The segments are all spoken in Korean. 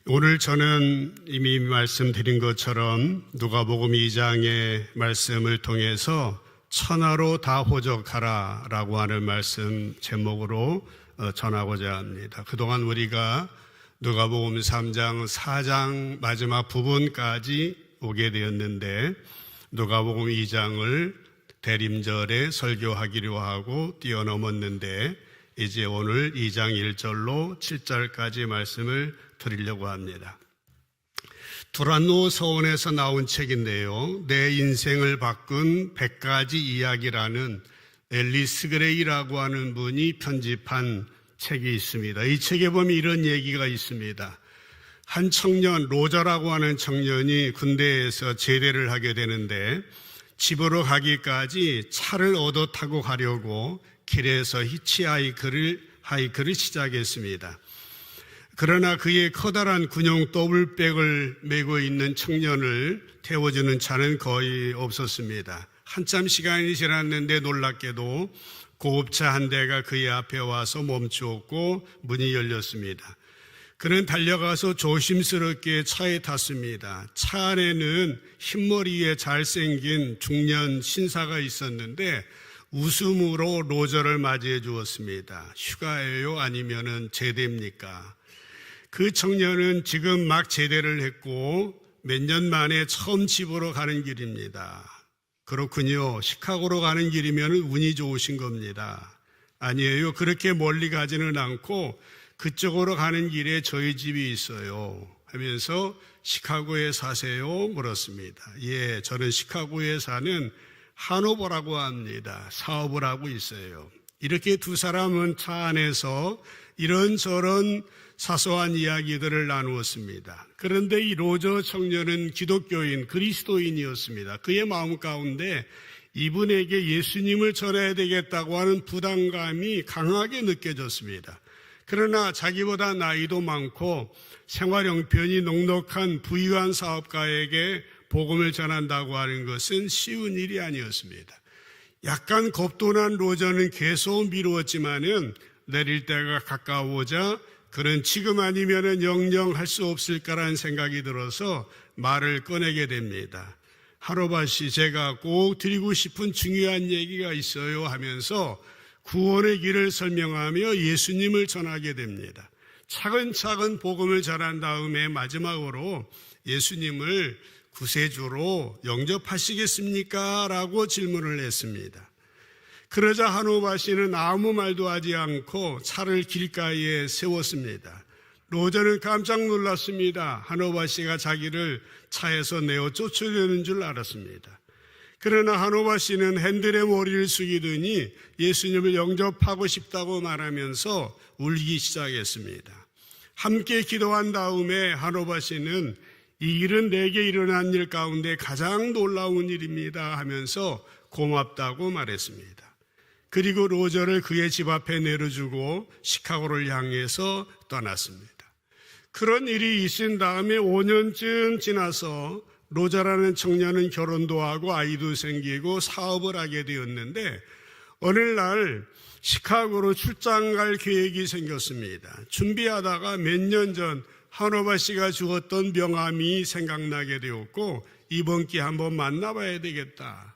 오늘 저는 이미 말씀드린 것처럼 누가복음 2장의 말씀을 통해서 천하로 다 호적하라 라고 하는 말씀 제목으로 전하고자 합니다. 그동안 우리가 누가복음 3장, 4장 마지막 부분까지 오게 되었는데 누가복음 2장을 대림절에 설교하기로 하고 뛰어넘었는데 이제 오늘 2장 1절로 7절까지 말씀을 드리려고 합니다. 두란노 서원에서 나온 책인데요, 내 인생을 바꾼 100가지 이야기라는 앨리스 그레이라고 하는 분이 편집한 책이 있습니다. 이 책에 보면 이런 얘기가 있습니다. 한 청년, 로저라고 하는 청년이 군대에서 제대를 하게 되는데 집으로 가기까지 차를 얻어 타고 가려고 길에서 히치하이크를 시작했습니다. 그러나 그의 커다란 군용 더블백을 메고 있는 청년을 태워주는 차는 거의 없었습니다. 한참 시간이 지났는데 놀랍게도 고급차 한 대가 그의 앞에 와서 멈추었고 문이 열렸습니다. 그는 달려가서 조심스럽게 차에 탔습니다. 차 안에는 흰머리에 잘생긴 중년 신사가 있었는데 웃음으로 로저를 맞이해 주었습니다. 휴가예요? 아니면은 제대입니까? 그 청년은 지금 막 제대를 했고 몇 년 만에 처음 집으로 가는 길입니다. 그렇군요. 시카고로 가는 길이면 운이 좋으신 겁니다. 아니에요. 그렇게 멀리 가지는 않고 그쪽으로 가는 길에 저희 집이 있어요 하면서 시카고에 사세요? 물었습니다. 예, 저는 시카고에 사는 하노버라고 합니다. 사업을 하고 있어요. 이렇게 두 사람은 차 안에서 이런저런 사소한 이야기들을 나누었습니다. 그런데 이 로저 청년은 기독교인, 그리스도인이었습니다. 그의 마음 가운데 이분에게 예수님을 전해야 되겠다고 하는 부담감이 강하게 느껴졌습니다. 그러나 자기보다 나이도 많고 생활 형편이 넉넉한 부유한 사업가에게 복음을 전한다고 하는 것은 쉬운 일이 아니었습니다. 약간 겁도 난 로저는 계속 미루었지만은 내릴 때가 가까워오자 그는 지금 아니면은 영영 할 수 없을까라는 생각이 들어서 말을 꺼내게 됩니다. 하노바 씨, 제가 꼭 드리고 싶은 중요한 얘기가 있어요 하면서 구원의 길을 설명하며 예수님을 전하게 됩니다. 차근차근 복음을 전한 다음에 마지막으로 예수님을 구세주로 영접하시겠습니까? 라고 질문을 했습니다. 그러자 하노바 씨는 아무 말도 하지 않고 차를 길가에 세웠습니다. 로저는 깜짝 놀랐습니다. 하노바 씨가 자기를 차에서 내어 쫓으려는 줄 알았습니다. 그러나 하노바 씨는 핸들에 머리를 숙이더니 예수님을 영접하고 싶다고 말하면서 울기 시작했습니다. 함께 기도한 다음에 하노바 씨는 이 일은 내게 일어난 일 가운데 가장 놀라운 일입니다 하면서 고맙다고 말했습니다. 그리고 로저를 그의 집 앞에 내려주고 시카고를 향해서 떠났습니다. 그런 일이 있은 다음에 5년쯤 지나서 로저라는 청년은 결혼도 하고 아이도 생기고 사업을 하게 되었는데 어느 날 시카고로 출장 갈 계획이 생겼습니다. 준비하다가 몇 년 전 하노바 씨가 죽었던 명함이 생각나게 되었고 이번 기회에 한번 만나봐야 되겠다.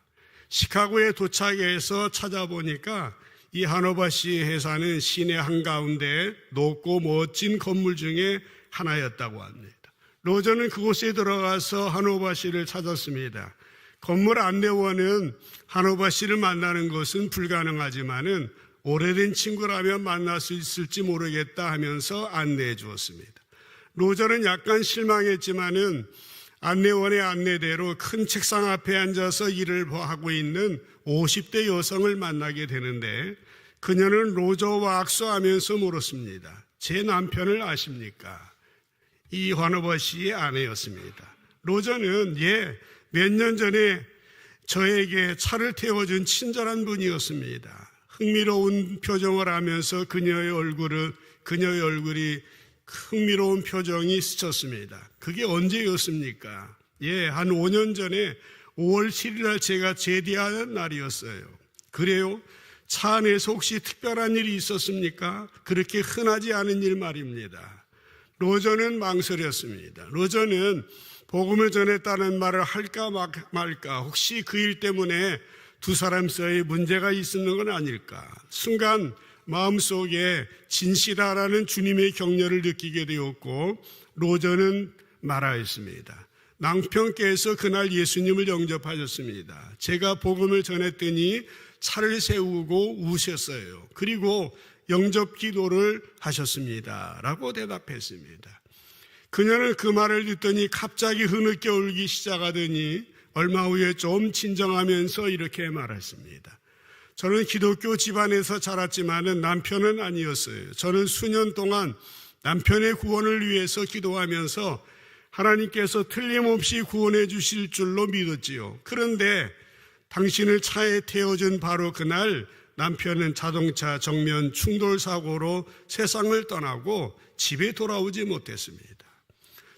시카고에 도착해서 찾아보니까 이 하노바 씨 회사는 시내 한가운데 높고 멋진 건물 중에 하나였다고 합니다. 로저는 그곳에 들어가서 하노바 씨를 찾았습니다. 건물 안내원은 하노바 씨를 만나는 것은 불가능하지만은 오래된 친구라면 만날 수 있을지 모르겠다 하면서 안내해 주었습니다. 로저는 약간 실망했지만은 안내원의 안내대로 큰 책상 앞에 앉아서 일을 하고 있는 50대 여성을 만나게 되는데 그녀는 로저와 악수하면서 물었습니다. 제 남편을 아십니까? 이 하노바 씨의 아내였습니다. 로저는 몇 년 전에 저에게 차를 태워준 친절한 분이었습니다. 흥미로운 표정을 하면서 그녀의 얼굴이 흥미로운 표정이 스쳤습니다. 그게 언제였습니까? 한 5년 전에 5월 7일 날 제가 제대하는 날이었어요. 그래요? 차 안에서 혹시 특별한 일이 있었습니까? 그렇게 흔하지 않은 일 말입니다. 로저는 망설였습니다. 로저는 복음을 전했다는 말을 할까 말까, 혹시 그 일 때문에 두 사람 사이에 문제가 있었는 건 아닐까. 순간 마음속에 진실하라는 주님의 격려를 느끼게 되었고, 로저는 말하였습니다. 남편께서 그날 예수님을 영접하셨습니다. 제가 복음을 전했더니 차를 세우고 우셨어요. 그리고 영접 기도를 하셨습니다. 라고 대답했습니다. 그녀는 그 말을 듣더니 갑자기 흐느껴 울기 시작하더니 얼마 후에 좀 진정하면서 이렇게 말했습니다. 저는 기독교 집안에서 자랐지만은 남편은 아니었어요. 저는 수년 동안 남편의 구원을 위해서 기도하면서 하나님께서 틀림없이 구원해 주실 줄로 믿었지요. 그런데 당신을 차에 태워준 바로 그날 남편은 자동차 정면 충돌 사고로 세상을 떠나고 집에 돌아오지 못했습니다.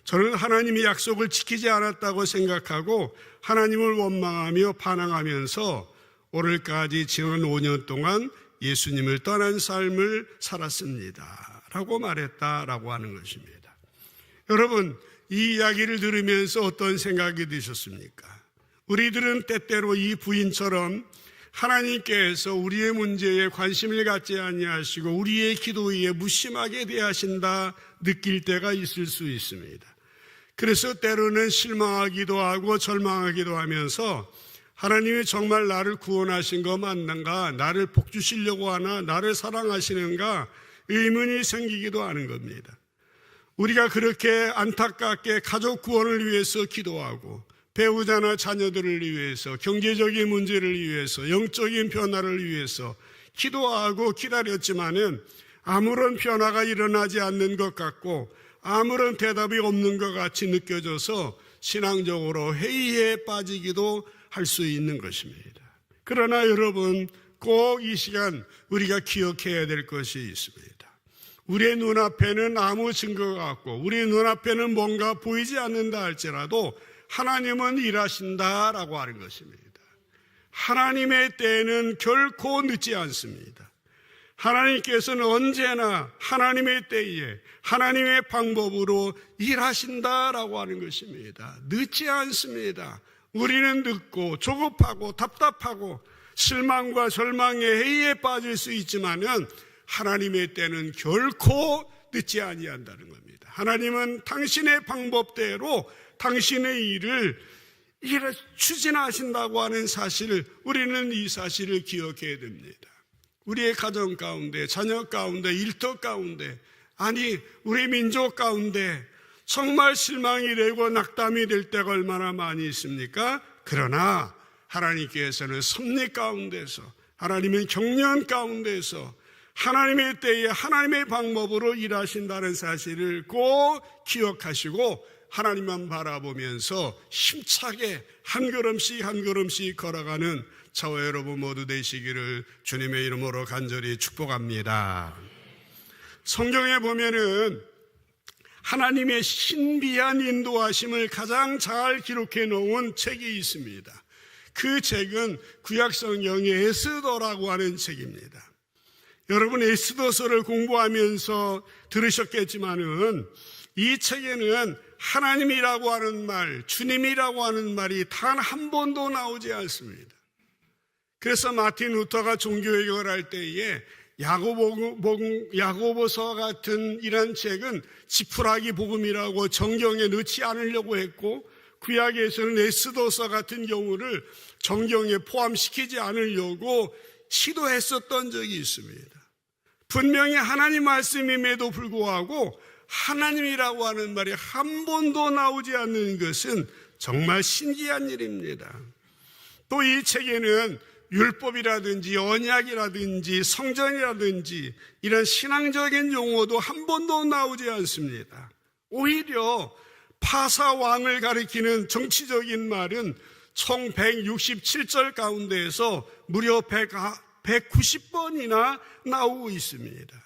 저는 하나님이 약속을 지키지 않았다고 생각하고 하나님을 원망하며 반항하면서 오늘까지 지난 5년 동안 예수님을 떠난 삶을 살았습니다. 라고 말했다라고 하는 것입니다. 여러분, 이 이야기를 들으면서 어떤 생각이 드셨습니까? 우리들은 때때로 이 부인처럼 하나님께서 우리의 문제에 관심을 갖지 아니하시고 우리의 기도에 무심하게 대하신다 느낄 때가 있을 수 있습니다. 그래서 때로는 실망하기도 하고 절망하기도 하면서 하나님이 정말 나를 구원하신 거 맞는가? 나를 복 주시려고 하나? 나를 사랑하시는가? 의문이 생기기도 하는 겁니다. 우리가 그렇게 안타깝게 가족 구원을 위해서 기도하고 배우자나 자녀들을 위해서, 경제적인 문제를 위해서, 영적인 변화를 위해서 기도하고 기다렸지만은 아무런 변화가 일어나지 않는 것 같고 아무런 대답이 없는 것 같이 느껴져서 신앙적으로 회의에 빠지기도 할 수 있는 것입니다. 그러나 여러분, 꼭 이 시간 우리가 기억해야 될 것이 있습니다. 우리의 눈앞에는 아무 증거가 없고 우리의 눈앞에는 뭔가 보이지 않는다 할지라도 하나님은 일하신다라고 하는 것입니다. 하나님의 때에는 결코 늦지 않습니다. 하나님께서는 언제나 하나님의 때에 하나님의 방법으로 일하신다라고 하는 것입니다. 늦지 않습니다. 우리는 늦고 조급하고 답답하고 실망과 절망의 회의에 빠질 수 있지만은 하나님의 때는 결코 늦지 아니한다는 겁니다. 하나님은 당신의 방법대로 당신의 일을 추진하신다고 하는 사실을, 우리는 이 사실을 기억해야 됩니다. 우리의 가정 가운데, 자녀 가운데, 일터 가운데, 아니 우리 민족 가운데 정말 실망이 되고 낙담이 될 때가 얼마나 많이 있습니까? 그러나 하나님께서는 섭리 가운데서, 하나님의 경륜 가운데서 하나님의 때에 하나님의 방법으로 일하신다는 사실을 꼭 기억하시고 하나님만 바라보면서 힘차게 한 걸음씩 한 걸음씩 걸어가는 저와 여러분 모두 되시기를 주님의 이름으로 간절히 축복합니다. 성경에 보면은 하나님의 신비한 인도하심을 가장 잘 기록해 놓은 책이 있습니다. 그 책은 구약성경의 에스더라고 하는 책입니다. 여러분, 에스더서를 공부하면서 들으셨겠지만은 이 책에는 하나님이라고 하는 말, 주님이라고 하는 말이 단 한 번도 나오지 않습니다. 그래서 마틴 루터가 종교개혁을 할 때에 야고보서와 같은 이런 책은 지푸라기 복음이라고 정경에 넣지 않으려고 했고, 구약에서는 에스더서 같은 경우를 정경에 포함시키지 않으려고 시도했었던 적이 있습니다. 분명히 하나님 말씀임에도 불구하고 하나님이라고 하는 말이 한 번도 나오지 않는 것은 정말 신기한 일입니다. 또 이 책에는 율법이라든지 언약이라든지 성전이라든지 이런 신앙적인 용어도 한 번도 나오지 않습니다. 오히려 파사왕을 가리키는 정치적인 말은 총 167절 가운데에서 무려 190번이나 나오고 있습니다.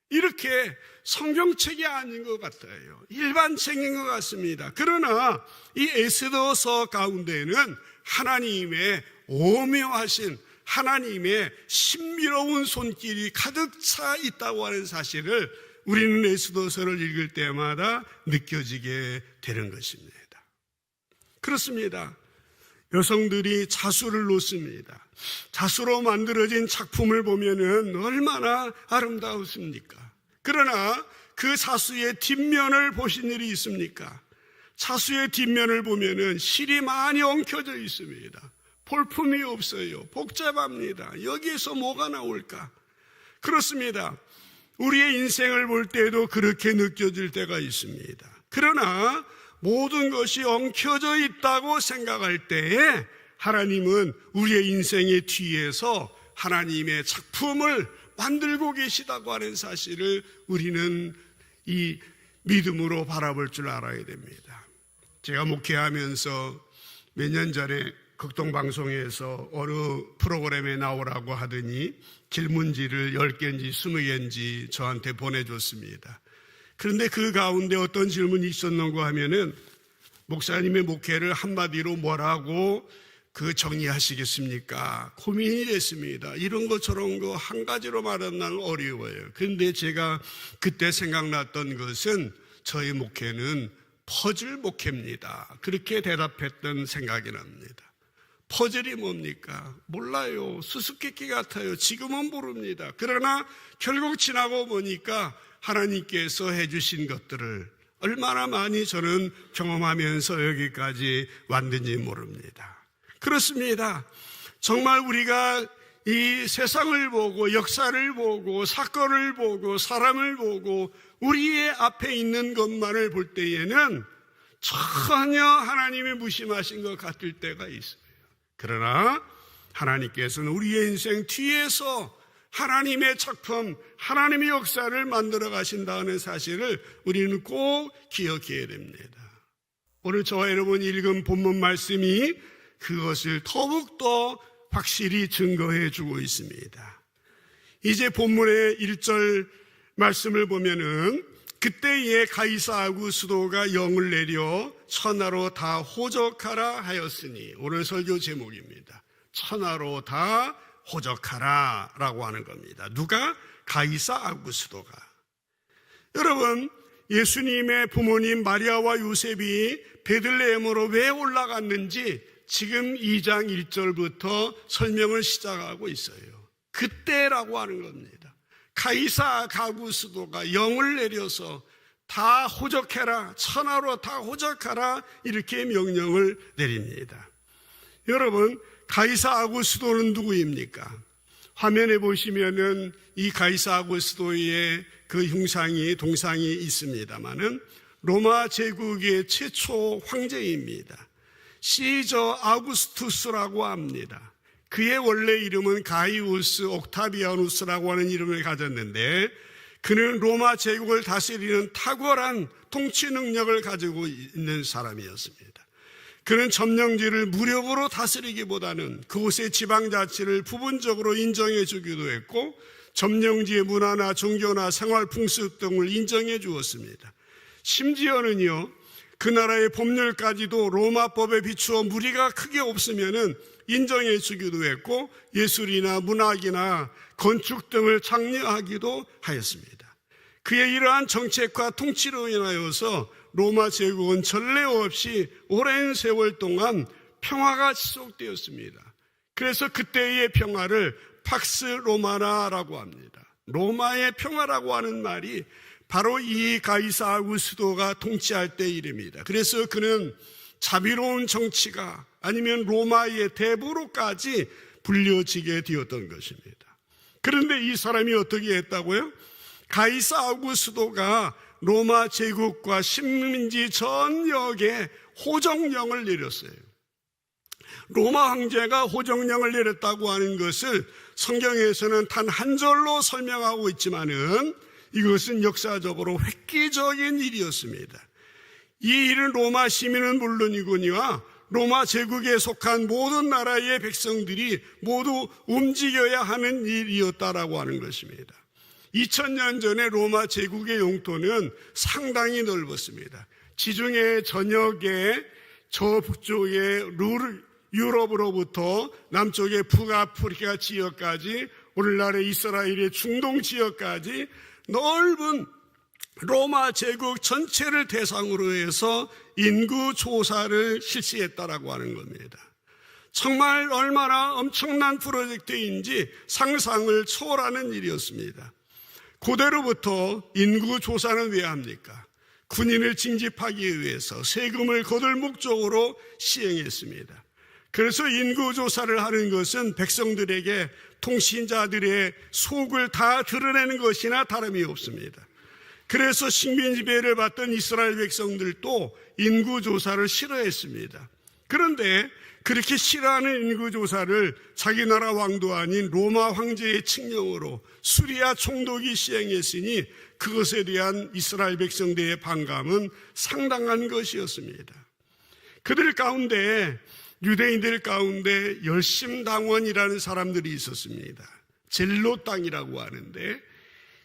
이렇게 성경책이 아닌 것 같아요. 일반 책인 것 같습니다. 그러나 이 에스더서 가운데는 하나님의 오묘하신 하나님의 신비로운 손길이 가득 차 있다고 하는 사실을 우리는 에스더서를 읽을 때마다 느껴지게 되는 것입니다. 그렇습니다. 여성들이 자수를 놓습니다. 자수로 만들어진 작품을 보면은 얼마나 아름다웠습니까? 그러나 그 자수의 뒷면을 보신 일이 있습니까? 자수의 뒷면을 보면은 실이 많이 엉켜져 있습니다. 볼품이 없어요. 복잡합니다. 여기에서 뭐가 나올까? 그렇습니다. 우리의 인생을 볼 때도 그렇게 느껴질 때가 있습니다. 그러나 모든 것이 엉켜져 있다고 생각할 때에 하나님은 우리의 인생의 뒤에서 하나님의 작품을 만들고 계시다고 하는 사실을 우리는 이 믿음으로 바라볼 줄 알아야 됩니다. 제가 목회하면서 몇 년 전에 극동방송에서 어느 프로그램에 나오라고 하더니 질문지를 10개인지 20개인지 저한테 보내줬습니다. 그런데 그 가운데 어떤 질문이 있었는가 하면은 목사님의 목회를 한마디로 뭐라고 정리하시겠습니까? 고민이 됐습니다. 이런 거 저런 거 한 가지로 말하면 어려워요. 그런데 제가 그때 생각났던 것은 저희 목회는 퍼즐 목회입니다. 그렇게 대답했던 생각이 납니다. 퍼즐이 뭡니까? 몰라요. 수수께끼 같아요. 지금은 모릅니다. 그러나 결국 지나고 보니까 하나님께서 해주신 것들을 얼마나 많이 저는 경험하면서 여기까지 왔는지 모릅니다. 그렇습니다. 정말 우리가 이 세상을 보고 역사를 보고 사건을 보고 사람을 보고 우리의 앞에 있는 것만을 볼 때에는 전혀 하나님이 무심하신 것 같을 때가 있어요. 그러나 하나님께서는 우리의 인생 뒤에서 하나님의 작품, 하나님의 역사를 만들어 가신다는 사실을 우리는 꼭 기억해야 됩니다. 오늘 저와 여러분이 읽은 본문 말씀이 그것을 더욱더 확실히 증거해 주고 있습니다. 이제 본문의 1절 말씀을 보면은 그때에 가이사 아구스도가 영을 내려 천하로 다 호적하라 하였으니, 오늘 설교 제목입니다. 천하로 다 호적하라 라고 하는 겁니다. 누가? 가이사 아구스도가. 여러분, 예수님의 부모님 마리아와 요셉이 베들레헴으로 왜 올라갔는지 지금 2장 1절부터 설명을 시작하고 있어요. 그때라고 하는 겁니다. 가이사 아구스도가 영을 내려서 다 호적해라, 천하로 다 호적하라, 이렇게 명령을 내립니다. 여러분, 가이사 아구스도는 누구입니까? 화면에 보시면은 이 가이사 아구스도의 그 흉상이, 동상이 있습니다만은 로마 제국의 최초 황제입니다. 시저 아구스투스라고 합니다. 그의 원래 이름은 가이우스 옥타비아누스라고 하는 이름을 가졌는데, 그는 로마 제국을 다스리는 탁월한 통치 능력을 가지고 있는 사람이었습니다. 그는 점령지를 무력으로 다스리기보다는 그곳의 지방자치를 부분적으로 인정해 주기도 했고, 점령지의 문화나 종교나 생활 풍습 등을 인정해 주었습니다. 심지어는요, 그 나라의 법률까지도 로마법에 비추어 무리가 크게 없으면은 인정해 주기도 했고, 예술이나 문학이나 건축 등을 장려하기도 하였습니다. 그의 이러한 정책과 통치로 인하여서 로마 제국은 전례 없이 오랜 세월 동안 평화가 지속되었습니다. 그래서 그때의 평화를 팍스 로마나라고 합니다. 로마의 평화라고 하는 말이 바로 이 가이사 아구스도가 통치할 때 이름입니다. 그래서 그는 자비로운 정치가 아니면 로마의 대부로까지 불려지게 되었던 것입니다. 그런데 이 사람이 어떻게 했다고요? 가이사 아구스도가 로마 제국과 식민지 전역에 호정령을 내렸어요. 로마 황제가 호정령을 내렸다고 하는 것을 성경에서는 단 한 절로 설명하고 있지만은 이것은 역사적으로 획기적인 일이었습니다. 이 일은 로마 시민은 물론이거니와 로마 제국에 속한 모든 나라의 백성들이 모두 움직여야 하는 일이었다라고 하는 것입니다. 2000년 전에 로마 제국의 영토는 상당히 넓었습니다. 지중해 전역의 저 북쪽의 유럽으로부터 남쪽의 북아프리카 지역까지 오늘날의 이스라엘의 중동 지역까지 넓은 로마 제국 전체를 대상으로 해서 인구조사를 실시했다라고 하는 겁니다. 정말 얼마나 엄청난 프로젝트인지 상상을 초월하는 일이었습니다. 고대로부터 인구조사는 왜 합니까? 군인을 징집하기 위해서 세금을 거둘 목적으로 시행했습니다. 그래서 인구조사를 하는 것은 백성들에게 통신자들의 속을 다 드러내는 것이나 다름이 없습니다. 그래서 식민지배를 받던 이스라엘 백성들도 인구조사를 싫어했습니다. 그런데 그렇게 싫어하는 인구조사를 자기 나라 왕도 아닌 로마 황제의 칙령으로 수리아 총독이 시행했으니 그것에 대한 이스라엘 백성들의 반감은 상당한 것이었습니다. 그들 가운데, 유대인들 가운데 열심당원이라는 사람들이 있었습니다. 젤롯 당이라고 하는데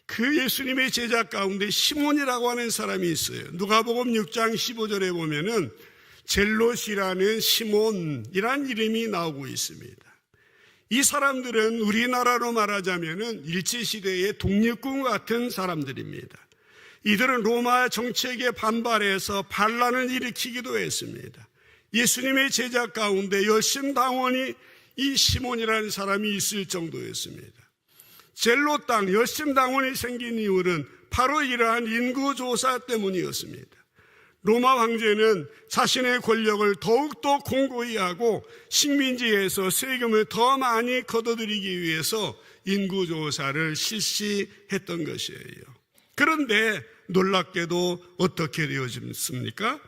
그 예수님의 제자 가운데 시몬이라고 하는 사람이 있어요. 누가복음 6장 15절에 보면은 젤롯이라는 시몬이란 이름이 나오고 있습니다. 이 사람들은 우리나라로 말하자면은 일제시대의 독립군 같은 사람들입니다. 이들은 로마 정책에 반발해서 반란을 일으키기도 했습니다. 예수님의 제자 가운데 열심당원이 이 시몬이라는 사람이 있을 정도였습니다. 젤롯 당, 열심당원이 생긴 이유는 바로 이러한 인구조사 때문이었습니다. 로마 황제는 자신의 권력을 더욱더 공고히 하고 식민지에서 세금을 더 많이 걷어들이기 위해서 인구조사를 실시했던 것이에요. 그런데 놀랍게도 어떻게 되어졌습니까?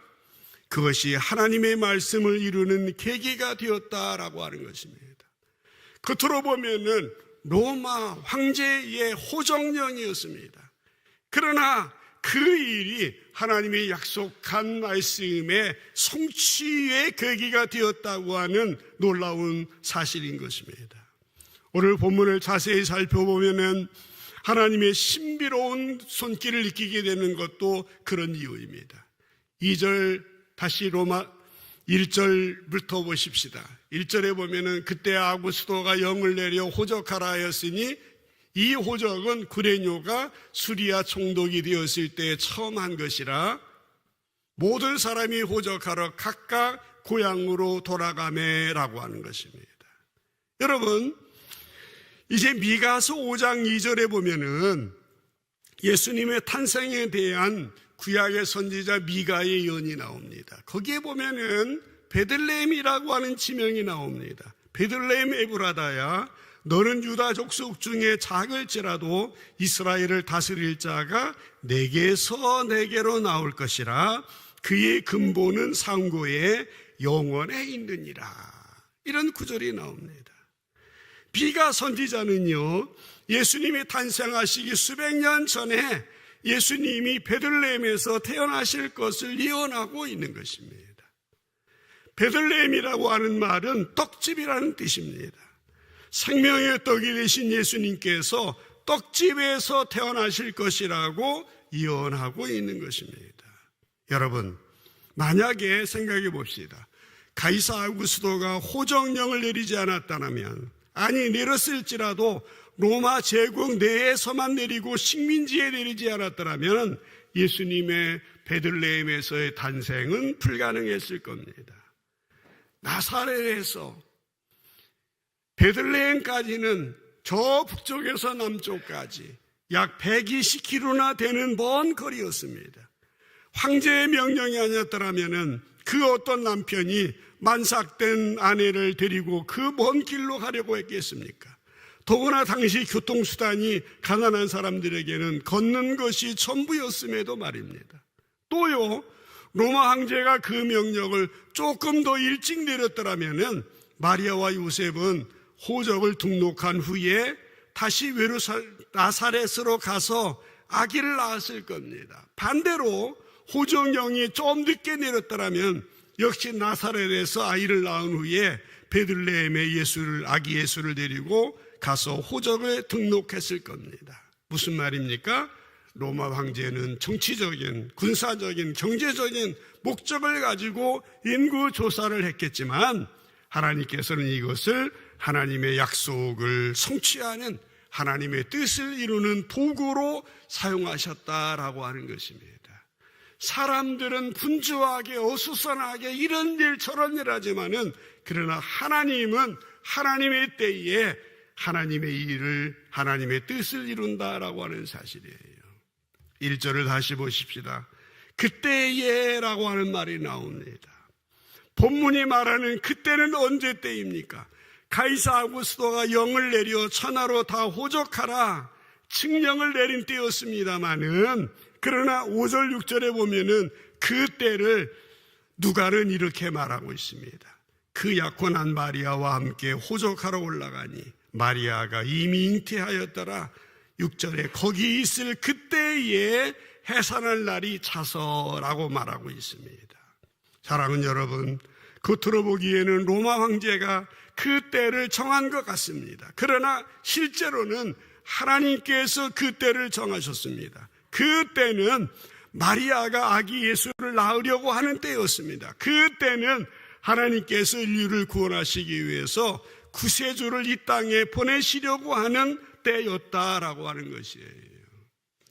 그것이 하나님의 말씀을 이루는 계기가 되었다라고 하는 것입니다. 겉으로 보면은 로마 황제의 호정령이었습니다. 그러나 그 일이 하나님의 약속한 말씀의 성취의 계기가 되었다고 하는 놀라운 사실인 것입니다. 오늘 본문을 자세히 살펴보면은 하나님의 신비로운 손길을 느끼게 되는 것도 그런 이유입니다. 2절 다시 로마 1절부터 보십시다. 1절에 보면은 그때 아구스도가 영을 내려 호적하라 하였으니 이 호적은 구레뇨가 수리아 총독이 되었을 때 처음 한 것이라 모든 사람이 호적하러 각각 고향으로 돌아가매라고 하는 것입니다. 여러분, 이제 미가서 5장 2절에 보면은 예수님의 탄생에 대한 구약의 선지자 미가의 예언이 나옵니다. 거기에 보면은 베들레헴이라고 하는 지명이 나옵니다. 베들레헴 에브라다야, 너는 유다 족속 중에 작을지라도 이스라엘을 다스릴 자가 내게서 내게로 나올 것이라. 그의 근본은 상고의 영원에 있느니라. 이런 구절이 나옵니다. 미가 선지자는요, 예수님이 탄생하시기 수백 년 전에 예수님이 베들레헴에서 태어나실 것을 예언하고 있는 것입니다. 베들레헴이라고 하는 말은 떡집이라는 뜻입니다. 생명의 떡이 되신 예수님께서 떡집에서 태어나실 것이라고 예언하고 있는 것입니다. 여러분, 만약에 생각해 봅시다. 가이사 아구스도가 호정령을 내리지 않았다면, 아니 내렸을지라도 로마 제국 내에서만 내리고 식민지에 내리지 않았더라면 예수님의 베들레헴에서의 탄생은 불가능했을 겁니다. 나사렛에서 베들레헴까지는 저 북쪽에서 남쪽까지 약 120km나 되는 먼 거리였습니다. 황제의 명령이 아니었더라면 그 어떤 남편이 만삭된 아내를 데리고 그 먼 길로 가려고 했겠습니까? 더구나 당시 교통수단이 가난한 사람들에게는 걷는 것이 전부였음에도 말입니다. 또요, 로마 황제가 그 명령을 조금 더 일찍 내렸더라면 마리아와 요셉은 호적을 등록한 후에 다시 나사렛으로 가서 아기를 낳았을 겁니다. 반대로 호정령이 좀 늦게 내렸더라면 역시 나사렛에서 아이를 낳은 후에 베들레헴에 아기 예수를 데리고 가서 호적을 등록했을 겁니다. 무슨 말입니까? 로마 황제는 정치적인, 군사적인, 경제적인 목적을 가지고 인구 조사를 했겠지만 하나님께서는 이것을 하나님의 약속을 성취하는 하나님의 뜻을 이루는 도구로 사용하셨다라고 하는 것입니다. 사람들은 분주하게 어수선하게 이런 일 저런 일 하지만은 그러나 하나님은 하나님의 때에 하나님의 일을 하나님의 뜻을 이룬다라고 하는 사실이에요. 1절을 다시 보십시다. 그때에라고 하는 말이 나옵니다. 본문이 말하는 그때는 언제 때입니까? 가이사 아구스토가 영을 내려 천하로 다 호적하라 칙령을 내린 때였습니다마는 그러나 5절 6절에 보면은 그 때를 누가는 이렇게 말하고 있습니다. 그 약혼한 마리아와 함께 호적하러 올라가니 마리아가 이미 잉태하였더라. 6절에 거기 있을 그때에 해산할 날이 차서라고 말하고 있습니다. 사랑하는 여러분, 겉으로 보기에는 로마 황제가 그 때를 정한 것 같습니다. 그러나 실제로는 하나님께서 그 때를 정하셨습니다. 그 때는 마리아가 아기 예수를 낳으려고 하는 때였습니다. 그 때는 하나님께서 인류를 구원하시기 위해서 구세주를 이 땅에 보내시려고 하는 때였다라고 하는 것이에요.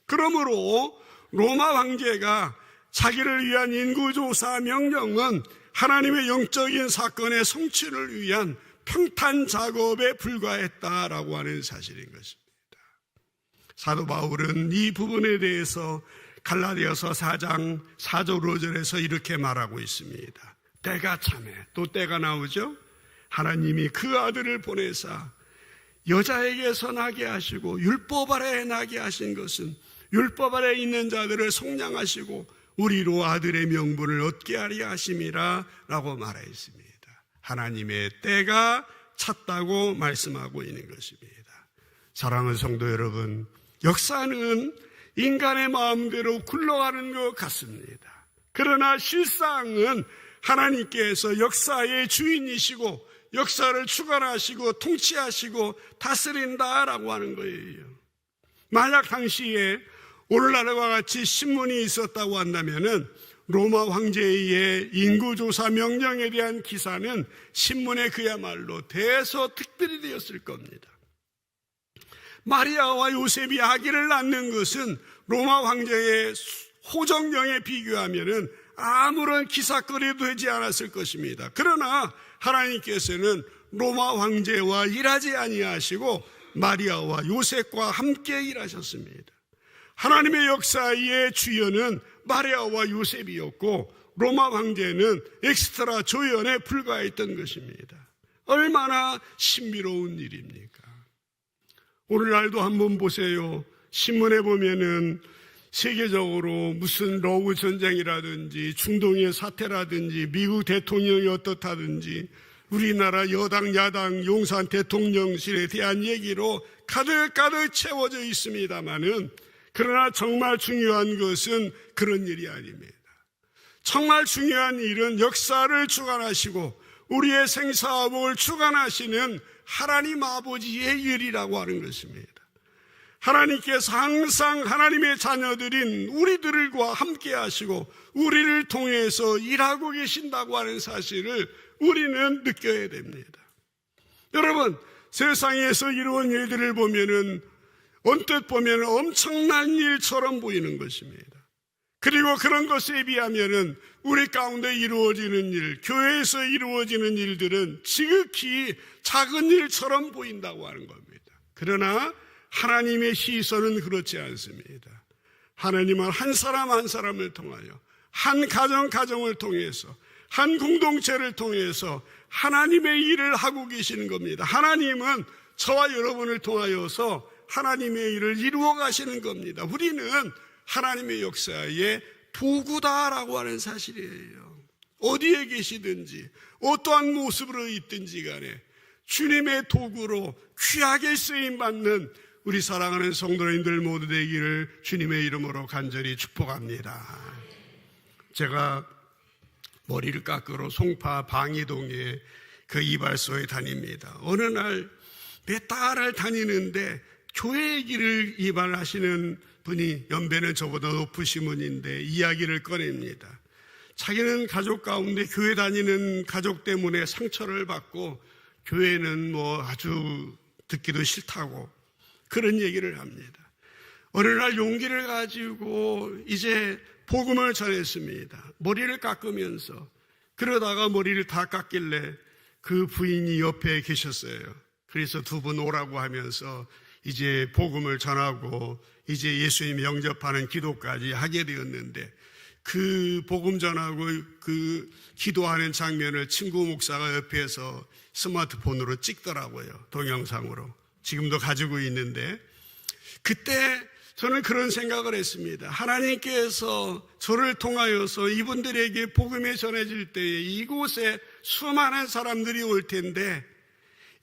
그러므로 로마 황제가 자기를 위한 인구조사 명령은 하나님의 영적인 사건의 성취를 위한 평탄 작업에 불과했다라고 하는 사실인 것입니다. 사도 바울은 이 부분에 대해서 갈라디아서 4장 4절 5절에서 이렇게 말하고 있습니다. 때가 참에 또 때가 나오죠. 하나님이 그 아들을 보내사 여자에게서 나게 하시고 율법 아래에 나게 하신 것은 율법 아래에 있는 자들을 속량하시고 우리로 아들의 명분을 얻게 하려 하심이라 라고 말했습니다. 하나님의 때가 찼다고 말씀하고 있는 것입니다. 사랑하는 성도 여러분, 역사는 인간의 마음대로 굴러가는 것 같습니다. 그러나 실상은 하나님께서 역사의 주인이시고 역사를 주관하시고 통치하시고 다스린다라고 하는 거예요. 만약 당시에 오늘날과 같이 신문이 있었다고 한다면은 로마 황제의 인구조사 명령에 대한 기사는 신문에 그야말로 대서특필이 되었을 겁니다. 마리아와 요셉이 아기를 낳는 것은 로마 황제의 호정령에 비교하면은 아무런 기사거리도 되지 않았을 것입니다. 그러나 하나님께서는 로마 황제와 일하지 아니하시고 마리아와 요셉과 함께 일하셨습니다. 하나님의 역사의 주연은 마리아와 요셉이었고 로마 황제는 엑스트라 조연에 불과했던 것입니다. 얼마나 신비로운 일입니까? 오늘날도 한번 보세요. 신문에 보면은 세계적으로 무슨 러우 전쟁이라든지 중동의 사태라든지 미국 대통령이 어떻다든지 우리나라 여당 야당 용산 대통령실에 대한 얘기로 가득가득 채워져 있습니다마는 그러나 정말 중요한 것은 그런 일이 아닙니다. 정말 중요한 일은 역사를 주관하시고 우리의 생사복을 주관하시는 하나님 아버지의 일이라고 하는 것입니다. 하나님께서 항상 하나님의 자녀들인 우리들과 함께 하시고 우리를 통해서 일하고 계신다고 하는 사실을 우리는 느껴야 됩니다. 여러분, 세상에서 이루어진 일들을 보면은 언뜻 보면 엄청난 일처럼 보이는 것입니다. 그리고 그런 것에 비하면은 우리 가운데 이루어지는 일, 교회에서 이루어지는 일들은 지극히 작은 일처럼 보인다고 하는 겁니다. 그러나 하나님의 시선은 그렇지 않습니다. 하나님은 한 사람 한 사람을 통하여 한 가정을 통해서 한 공동체를 통해서 하나님의 일을 하고 계시는 겁니다. 하나님은 저와 여러분을 통하여서 하나님의 일을 이루어 가시는 겁니다. 우리는 하나님의 역사의 도구다라고 하는 사실이에요. 어디에 계시든지 어떠한 모습으로 있든지 간에 주님의 도구로 귀하게 쓰임받는 우리 사랑하는 성도님들 모두 되기를 주님의 이름으로 간절히 축복합니다. 제가 머리를 깎으러 송파 방이동에 그 이발소에 다닙니다. 어느 날 몇 달을 다니는데 교회 길을 이발하시는 분이 연배는 저보다 높으신 분인데 이야기를 꺼냅니다. 자기는 가족 가운데 교회 다니는 가족 때문에 상처를 받고 교회는 아주 듣기도 싫다고 그런 얘기를 합니다. 어느 날 용기를 가지고 이제 복음을 전했습니다. 머리를 깎으면서. 그러다가 머리를 다 깎길래 그 부인이 옆에 계셨어요. 그래서 두 분 오라고 하면서 이제 복음을 전하고 이제 예수님 영접하는 기도까지 하게 되었는데, 그 복음 전하고 그 기도하는 장면을 친구 목사가 옆에서 스마트폰으로 찍더라고요. 동영상으로. 지금도 가지고 있는데, 그때 저는 그런 생각을 했습니다. 하나님께서 저를 통하여서 이분들에게 복음이 전해질 때에 이곳에 수많은 사람들이 올 텐데,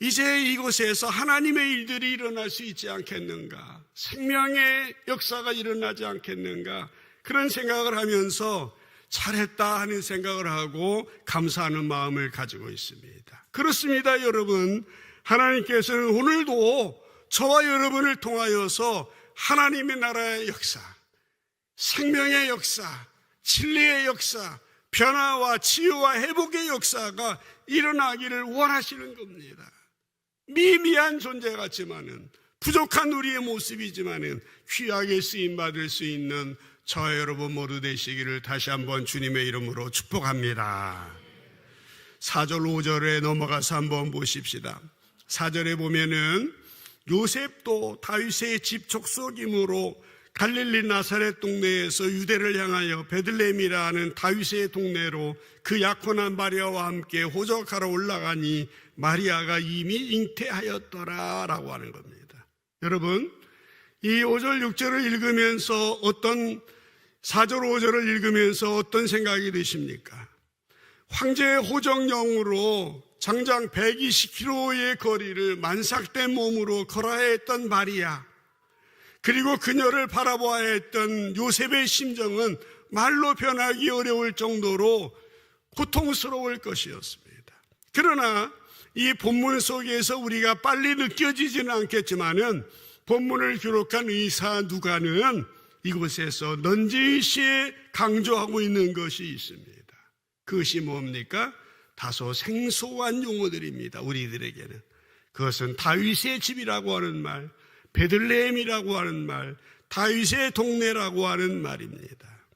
이제 이곳에서 하나님의 일들이 일어날 수 있지 않겠는가, 생명의 역사가 일어나지 않겠는가, 그런 생각을 하면서 잘했다 하는 생각을 하고 감사하는 마음을 가지고 있습니다. 그렇습니다, 여러분. 하나님께서는 오늘도 저와 여러분을 통하여서 하나님의 나라의 역사, 생명의 역사, 진리의 역사, 변화와 치유와 회복의 역사가 일어나기를 원하시는 겁니다. 미미한 존재 같지만은, 부족한 우리의 모습이지만은 귀하게 쓰임받을 수 있는 저와 여러분 모두 되시기를 다시 한번 주님의 이름으로 축복합니다. 4절 5절에 넘어가서 한번 보십시다. 4절에 보면은 요셉도 다윗의 집 족속이므로 갈릴리 나사렛 동네에서 유대를 향하여 베들레헴이라 하는 다윗의 동네로 그 약혼한 마리아와 함께 호적하러 올라가니 마리아가 이미 잉태하였더라 라고 하는 겁니다. 여러분, 이 5절 6절을 읽으면서 4절 5절을 읽으면서 어떤 생각이 드십니까? 황제의 호적령으로 장장 120km의 거리를 만삭된 몸으로 걸어야 했던 마리아, 그리고 그녀를 바라보아야 했던 요셉의 심정은 말로 변하기 어려울 정도로 고통스러울 것이었습니다. 그러나 이 본문 속에서 우리가 빨리 느껴지지는 않겠지만은 본문을 기록한 의사 누가는 이곳에서 넌지시 강조하고 있는 것이 있습니다. 그것이 뭡니까? 다소 생소한 용어들입니다. 우리들에게는. 그것은 다윗의 집이라고 하는 말, 베들레헴이라고 하는 말, 다윗의 동네라고 하는 말입니다.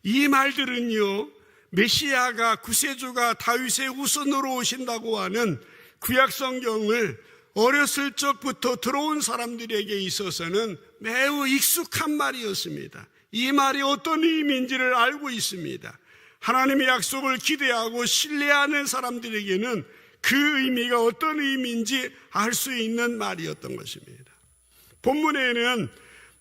이 말들은요, 메시아가 구세주가 다윗의 후손으로 오신다고 하는 구약 성경을 어렸을 적부터 들어온 사람들에게 있어서는 매우 익숙한 말이었습니다. 이 말이 어떤 의미인지를 알고 있습니다. 하나님의 약속을 기대하고 신뢰하는 사람들에게는 그 의미가 어떤 의미인지 알 수 있는 말이었던 것입니다. 본문에는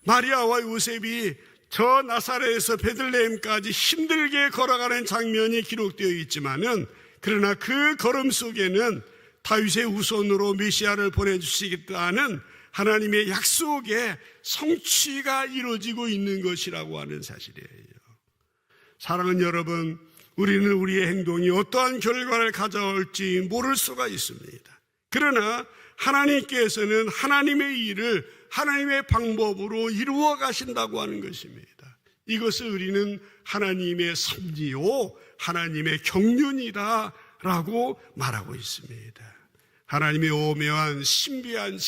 마리아와 요셉이 저 나사렛에서 베들레헴까지 힘들게 걸어가는 장면이 기록되어 있지만은, 그러나 그 걸음 속에는 다윗의 후손으로 메시아를 보내주시겠다는 하나님의 약속의 성취가 이루어지고 있는 것이라고 하는 사실이에요. 사랑하는 여러분, 우리는 우리의 행동이 어떠한 결과를 가져올지 모를 수가 있습니다. 그러나 하나님께서는 하나님의 일을 하나님의 방법으로 이루어 가신다고 하는 것입니다. 이것을 우리는 하나님의 섭리요, 하나님의 경륜이다 라고 말하고 있습니다. 하나님의 오묘한 신비한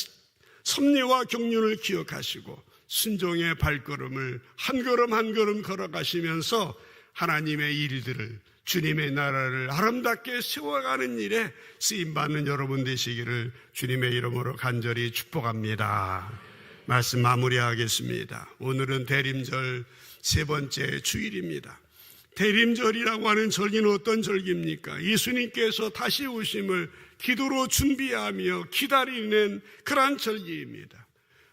섭리와 경륜을 기억하시고 순종의 발걸음을 한 걸음 한 걸음 걸어가시면서 하나님의 일들을, 주님의 나라를 아름답게 세워가는 일에 쓰임받는 여러분 되시기를 주님의 이름으로 간절히 축복합니다. 말씀 마무리하겠습니다. 오늘은 대림절 세 번째 주일입니다. 대림절이라고 하는 절기는 어떤 절기입니까? 예수님께서 다시 오심을 기도로 준비하며 기다리는 그러한 절기입니다.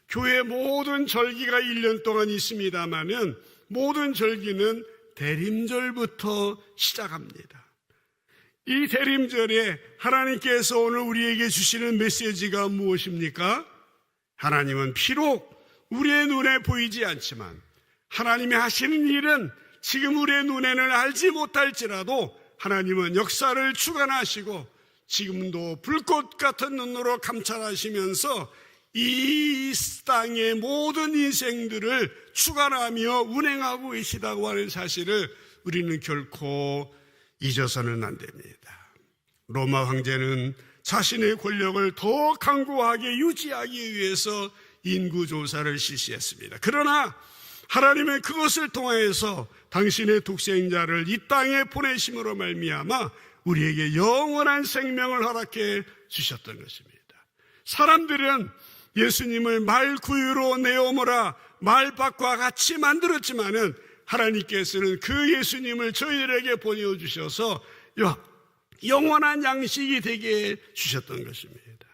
교회 모든 절기가 1년 동안 있습니다마는 모든 절기는 대림절부터 시작합니다. 이 대림절에 하나님께서 오늘 우리에게 주시는 메시지가 무엇입니까? 하나님은 비록 우리의 눈에 보이지 않지만 하나님이 하시는 일은 지금 우리의 눈에는 알지 못할지라도 하나님은 역사를 주관하시고 지금도 불꽃 같은 눈으로 감찰하시면서 이 땅의 모든 인생들을 주관하며 운행하고 계시다고 하는 사실을 우리는 결코 잊어서는 안 됩니다. 로마 황제는 자신의 권력을 더 강고하게 유지하기 위해서 인구조사를 실시했습니다. 그러나 하나님은 그것을 통하여서 당신의 독생자를 이 땅에 보내심으로 말미암아 우리에게 영원한 생명을 허락해 주셨던 것입니다. 사람들은 예수님을 말구유로 내어오므라 말밭과 같이 만들었지만은 하나님께서는 그 예수님을 저희들에게 보내주셔서 영원한 양식이 되게 주셨던 것입니다.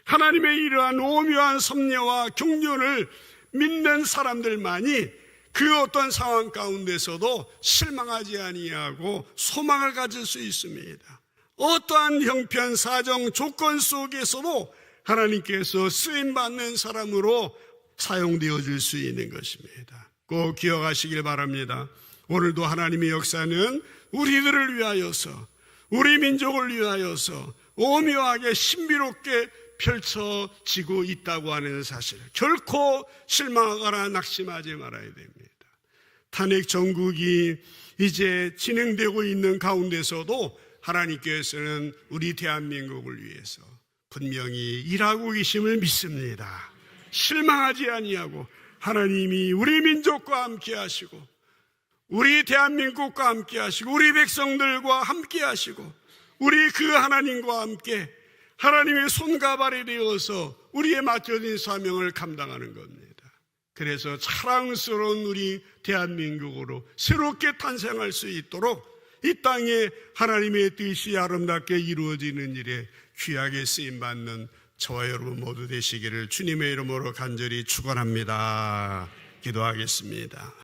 하나님의 이러한 오묘한 섭리와 경륜을 믿는 사람들만이 그 어떤 상황 가운데서도 실망하지 아니하고 소망을 가질 수 있습니다. 어떠한 형편, 사정, 조건 속에서도 하나님께서 쓰임받는 사람으로 사용되어질 수 있는 것입니다. 꼭 기억하시길 바랍니다. 오늘도 하나님의 역사는 우리들을 위하여서, 우리 민족을 위하여서 오묘하게 신비롭게 펼쳐지고 있다고 하는 사실, 결코 실망하거나 낙심하지 말아야 됩니다. 탄핵 정국이 이제 진행되고 있는 가운데서도 하나님께서는 우리 대한민국을 위해서 분명히 일하고 계심을 믿습니다. 실망하지 아니하고 하나님이 우리 민족과 함께 하시고 우리 대한민국과 함께 하시고 우리 백성들과 함께 하시고 우리 그 하나님과 함께 하나님의 손과 발이 되어서 우리의 맡겨진 사명을 감당하는 겁니다. 그래서 자랑스러운 우리 대한민국으로 새롭게 탄생할 수 있도록 이 땅에 하나님의 뜻이 아름답게 이루어지는 일에 귀하게 쓰임받는 저와 여러분 모두 되시기를 주님의 이름으로 간절히 축원합니다. 기도하겠습니다.